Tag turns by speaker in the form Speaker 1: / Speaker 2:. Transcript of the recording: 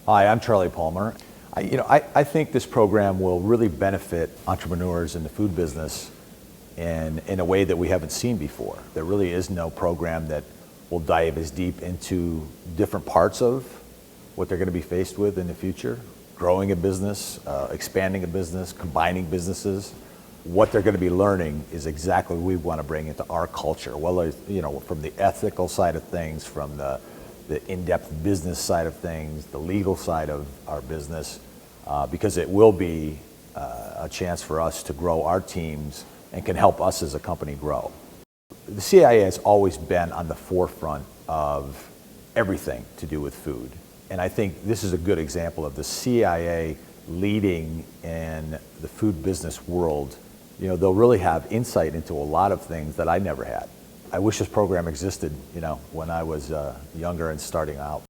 Speaker 1: Hi, I'm Charlie Palmer. I think this program will really benefit entrepreneurs in the food business in a way that we haven't seen before. There really is no program that will dive as deep into different parts of what they're going to be faced with in the future, growing a business, expanding a business, combining businesses. What they're going to be learning is exactly what we want to bring into our culture, well, from the ethical side of things, from the in-depth business side of things, the legal side of our business, because it will be a chance for us to grow our teams and can help us as a company grow. The CIA has always been on the forefront of everything to do with food. And I think this is a good example of the CIA leading in the food business world. They'll really have insight into a lot of things that I never had. I wish this program existed, when I was younger and starting out.